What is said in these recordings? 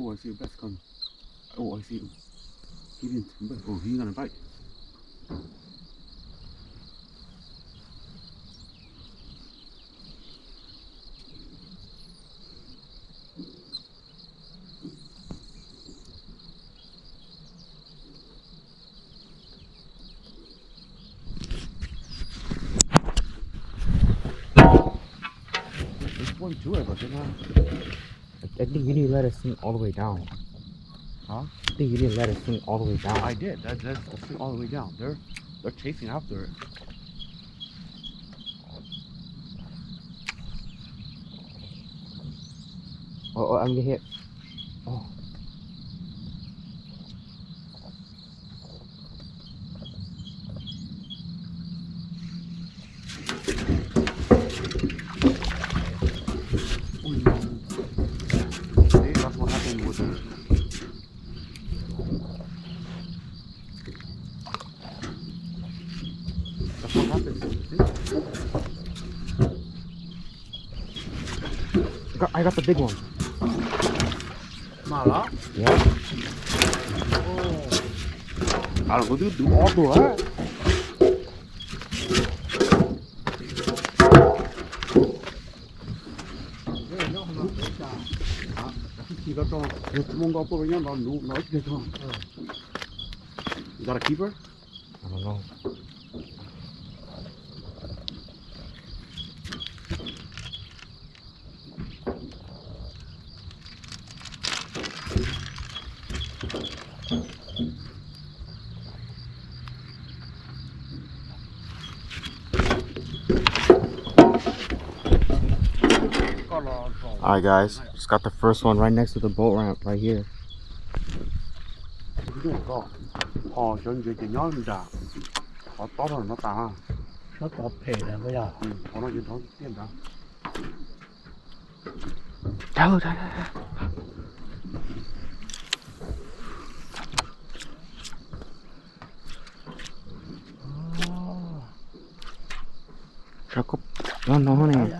Oh, I see a bass coming. Oh, I see him. He didn't. Oh, he's gonna bite. There's one too, I guess. I think you didn't let it sink all the way down. Huh? I think you didn't let it sink all the way down. I did. That's all the way down. They're chasing after it. Oh, I'm gonna hit. Oh. See, that's what happened with the. That's what happened. See? I got the big one. Mala? Yeah. I don't know, dude. Do all the right. Chỉ có cho mong có tôi nhá, nó nói chuyện cho. You got a keeper? I don't know. Alright guys, just got the first one right next to the boat ramp right here. Họ chân gì nhớ mình đã. Họ to rồi nó ta. Nó có thể là bây giờ. Họ nói chuyện thôi, tiền đã. Đâu. Jacob, nó này.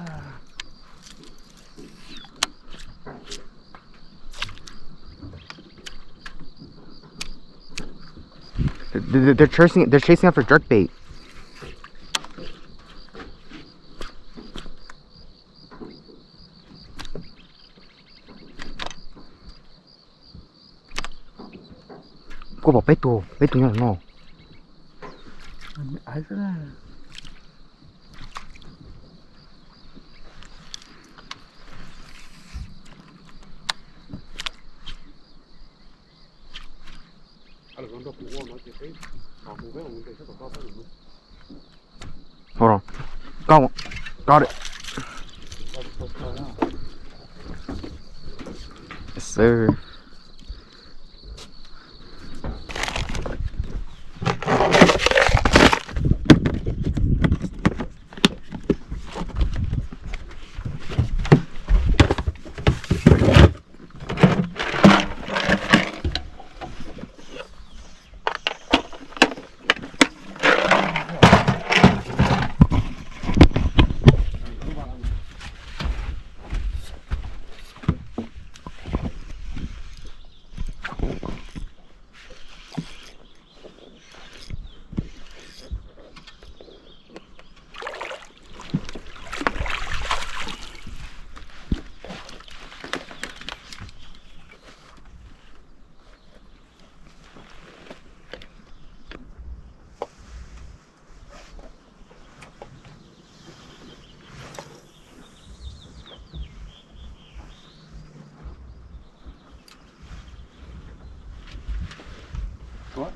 They're chasing after jerkbait. Cô bảo bait tù như là nó. Ai thế này? Hold on. Got it. Yes, sir.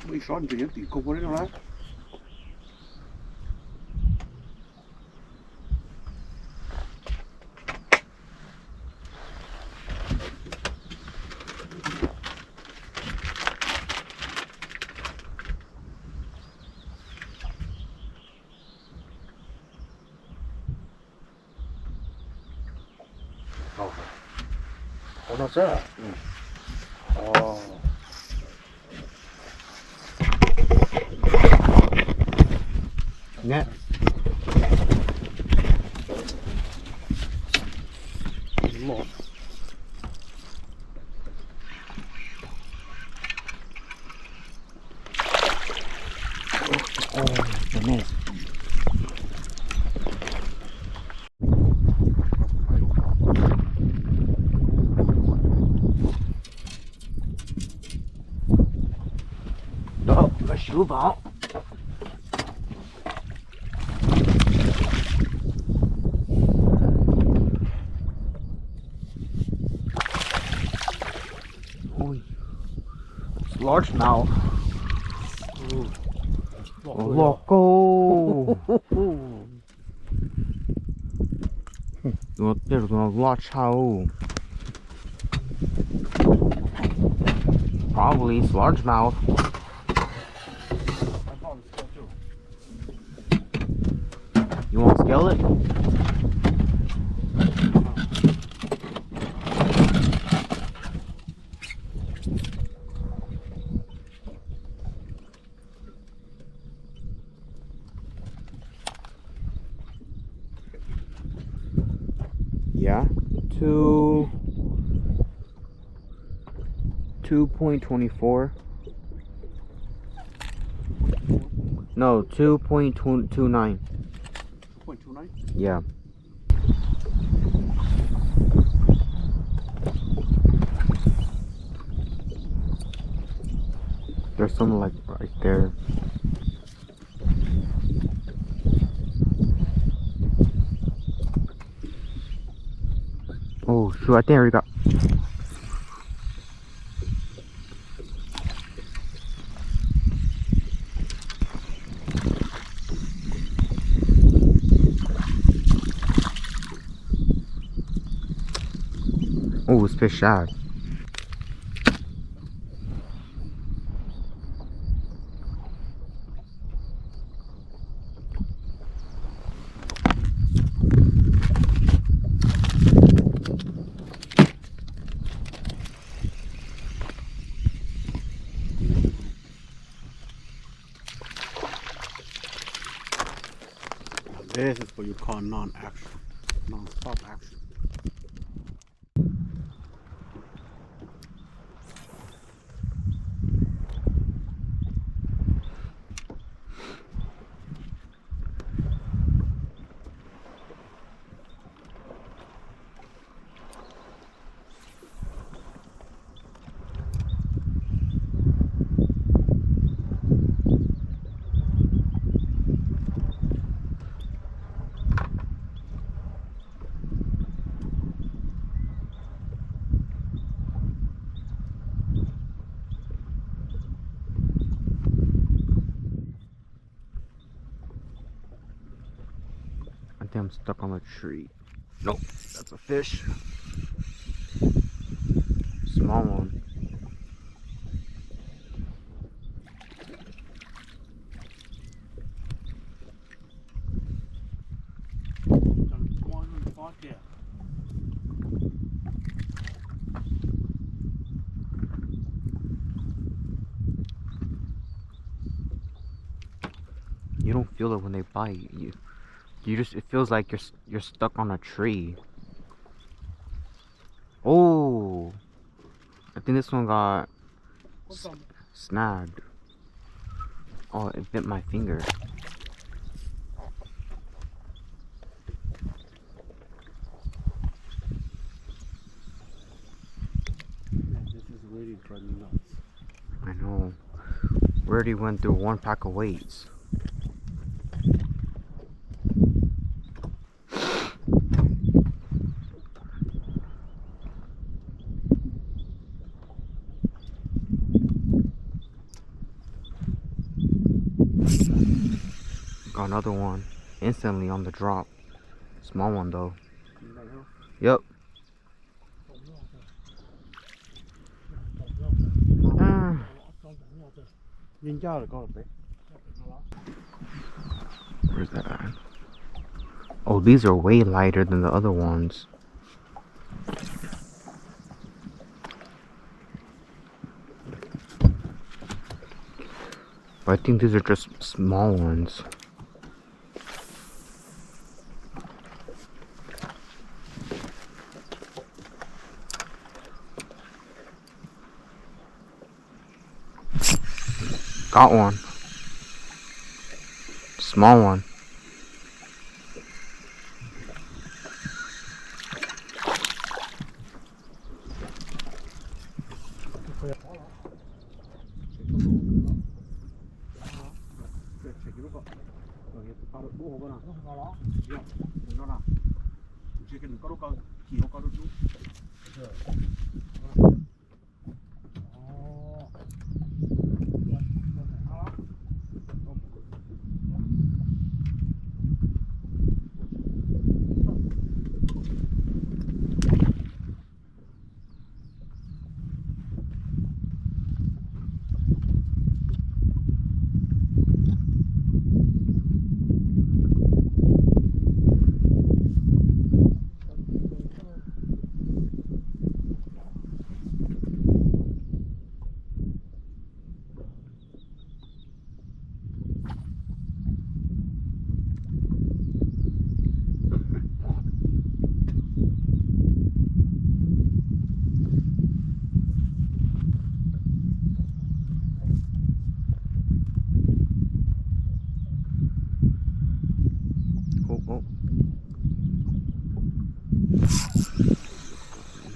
Mấy son thì thì không có đấy đâu đấy. Nó rất. Nghe. Một. 厨房。Oh, it's largemouth. Loco. 这是个large chow. Probably it's largemouth. You want to scale it? Yeah, 2.24. No, 2.29. 2.29? Yeah. There's some like right there. Oh shoot, I think we got. Oh, it's fish shad. This is what you call non-action, non-stop action. I think I'm stuck on a tree. Nope, that's a fish. Small one. You don't feel it when they bite you. You just, it feels like you're stuck on a tree. Oh, I think this one got snagged. Oh, it bit my finger. This is really driving me nuts. I know. We already went through one pack of weights. Got another one instantly on the drop. Small one though. Yep. Where's that at? Oh, these are way lighter than the other ones. But I think these are just small ones. Got one. Small one. 걔는 가루가 기호 가루 좀. Oh.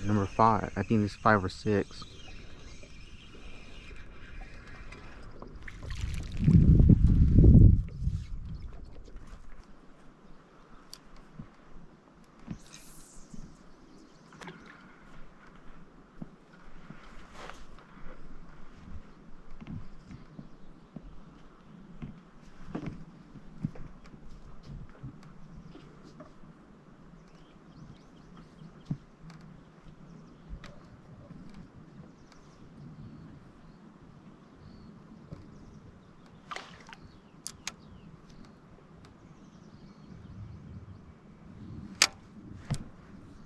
Number 5. I think it's 5 or 6.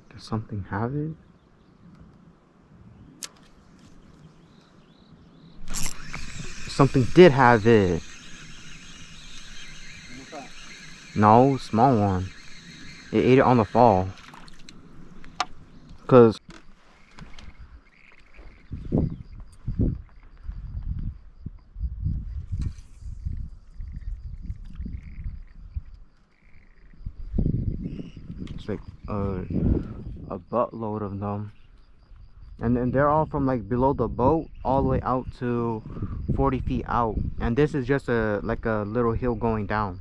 Does something have it? Something did have it. No, small one. It ate it on the fall. Cause it's like a buttload of them. And then they're all from like below the boat all the way out to 40 feet out. And this is just like a little hill going down.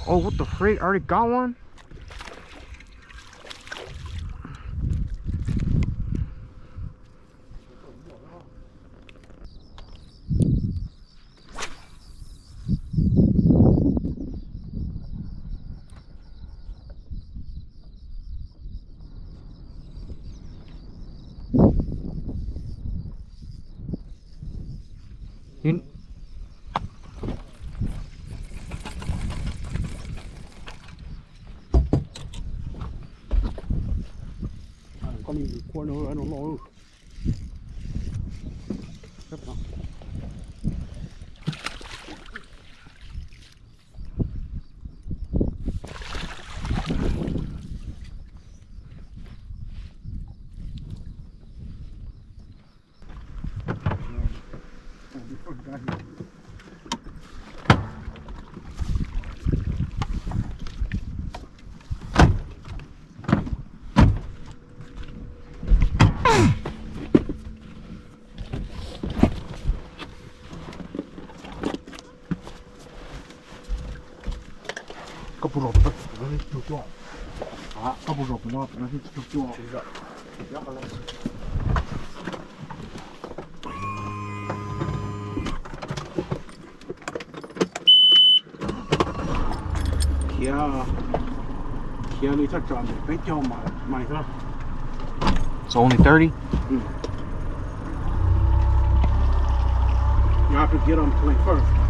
Oh, what the freak? I already got one? You... Con đi qua nó lo. Rất lắm. 까불어 없다. 너네 좋아. 아, 까불어 없구나. 너네 좋아. Kia nuôi chắc chọn để cái cho mày thôi. So only 30? You have to get on the plane first.